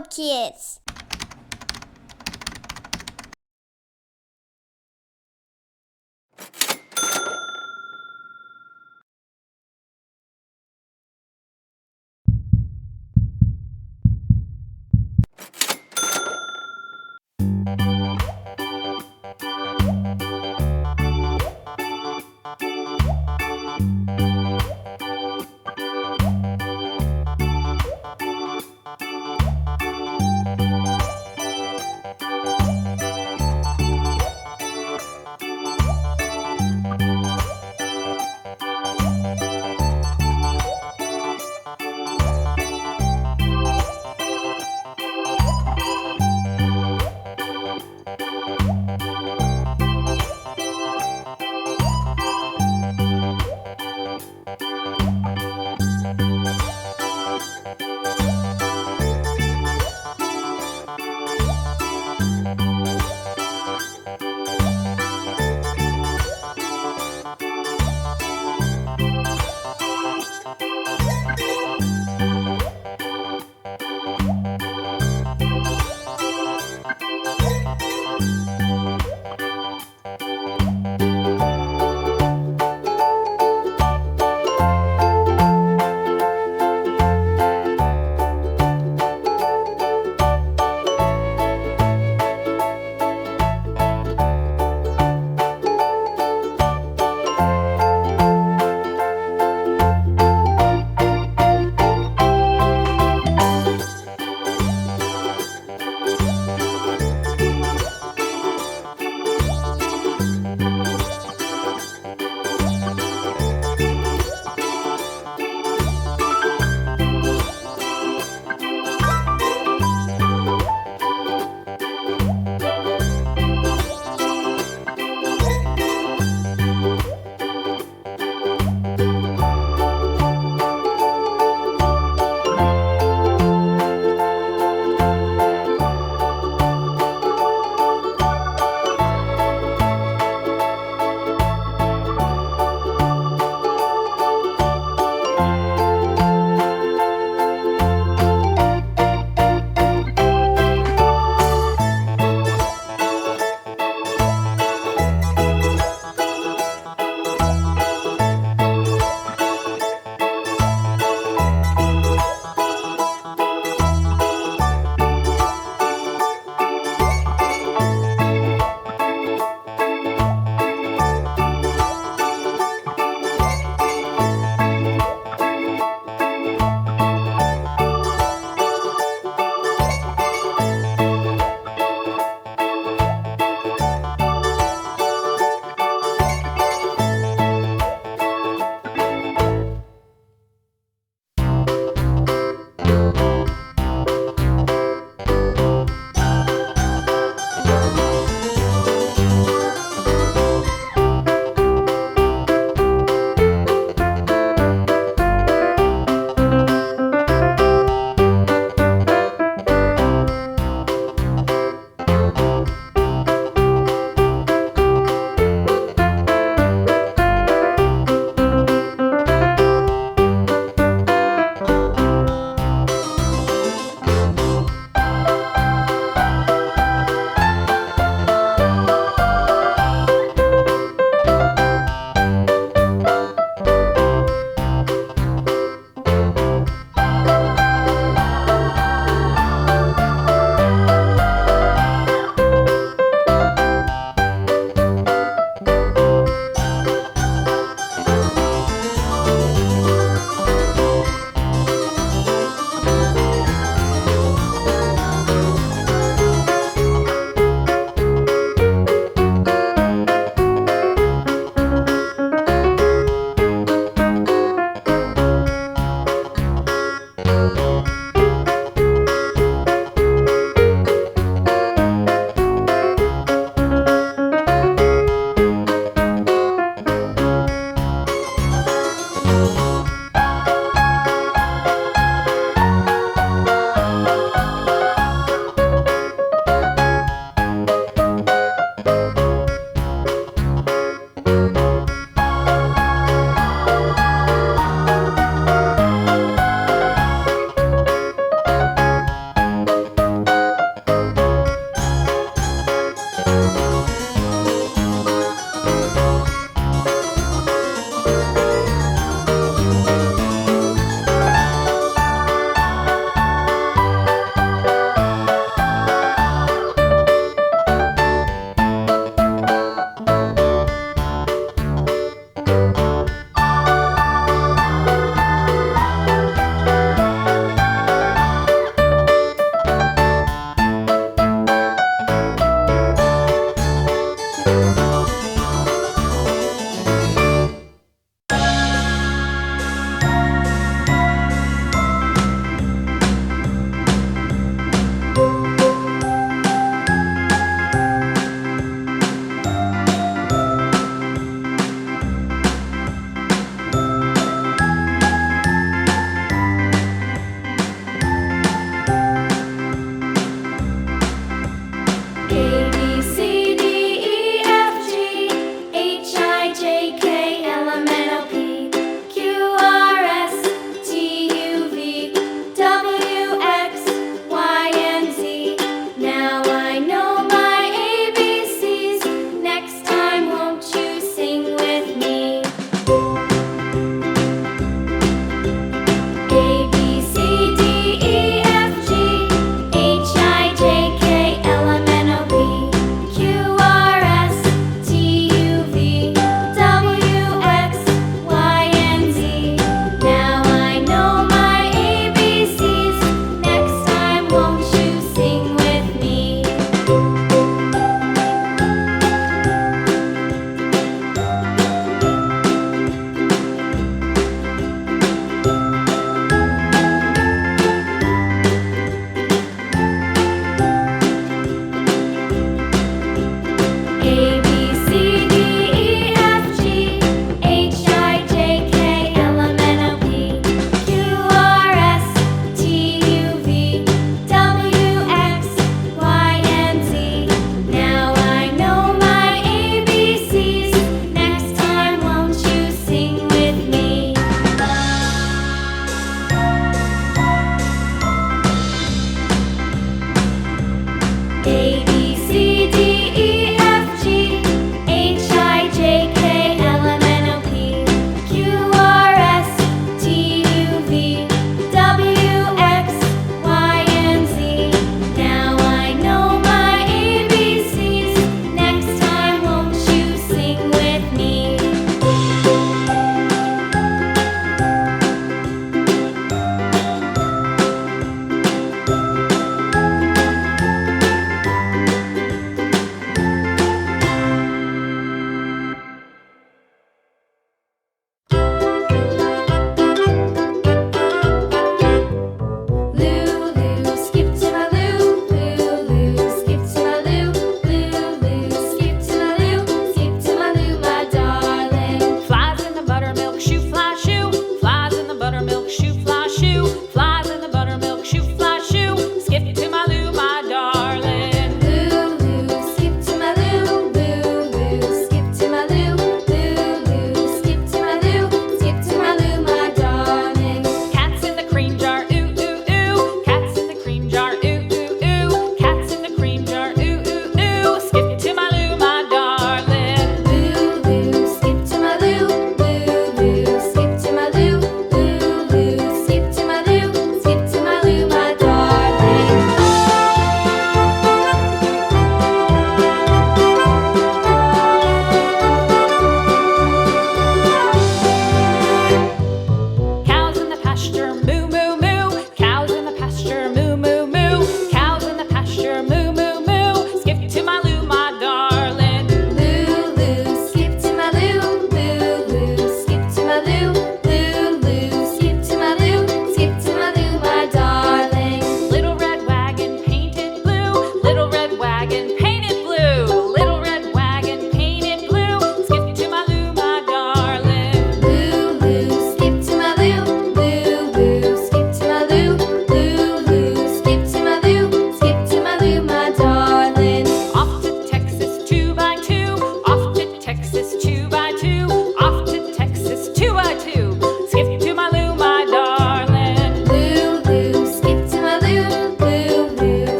episode, kids.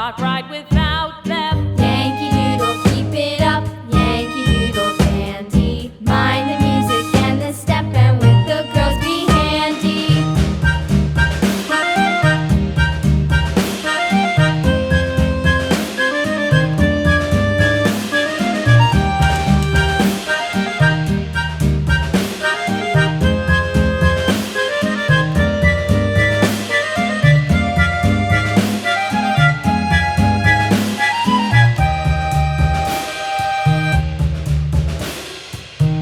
cannot ride without them. Yankee Doodle, keep it up. Yankee Doodle dandy. Mind the music and the step, and with the girls be handy.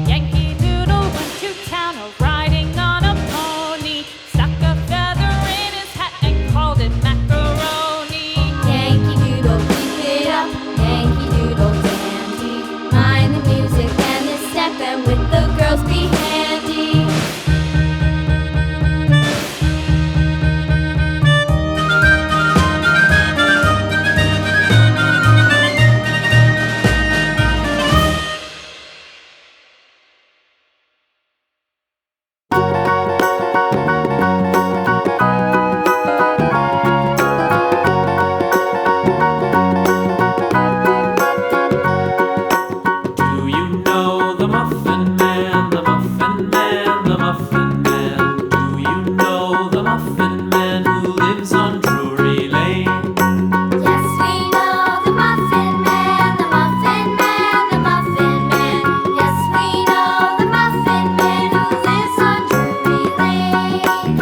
Yankee Doodle went to town riding on a pony, stuck a feather in his hat and called it macaroni. Yankee Doodle, keep it up. Yankee Doodle dandy. Mind the music and the step, and with the girls be handy. Do you know the Muffin Man, the Muffin Man, the Muffin Man? Do you know the Muffin Man who lives on Drury Lane? Yes, we know the Muffin Man, the Muffin Man, the Muffin Man. Yes, we know the Muffin Man who lives on Drury Lane.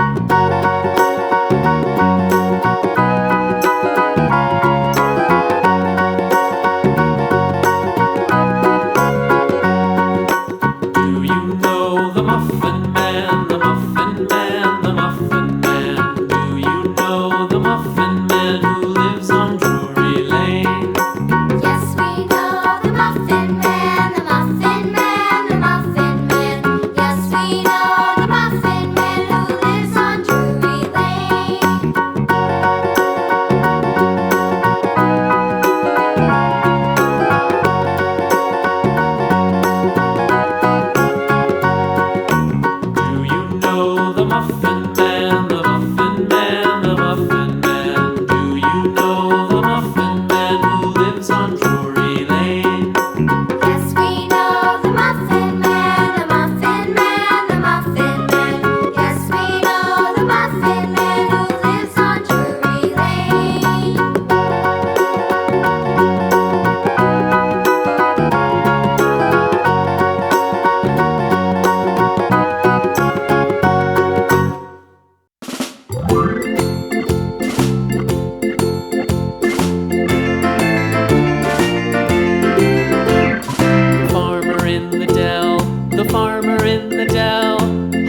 Do you know the Muffin Man, the Muffin Man, the Muffin Man? Do you know the Muffin Man who lives on Drury Lane? Yes, we know the Muffin Man, the Muffin Man, the Muffin Man. Yes, we know the Muffin Man who lives on Drury Lane. Do you know the Muffin Man, the Muffin Man, the Muffin Man? Do you know the Muffin Man who lives on Drury Lane? Yes, we know the Muffin Man, the Muffin Man, the Muffin Man. Yes, we know the Muffin Man who lives on Drury Lane. The farmer in the dell, the farmer in the dell.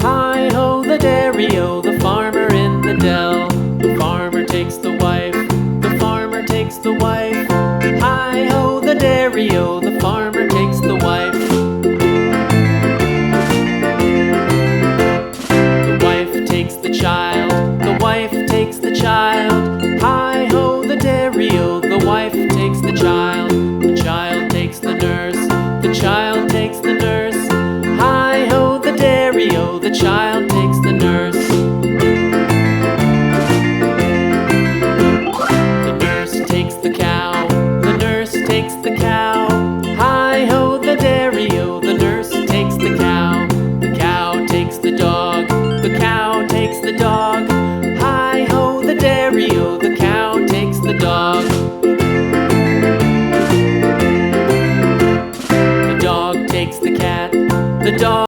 Hi-ho the dairy-o, the farmer in the dell. The farmer takes the wife, the farmer takes the wife. Hi-ho the dairy-o, the farmer takes the wife. The wife takes the child, the wife takes the child. Hi-ho the dairy-o, the wife takes the child. The child takes the nurse, the child takes the nurse. Hi-ho the dairy-o, the child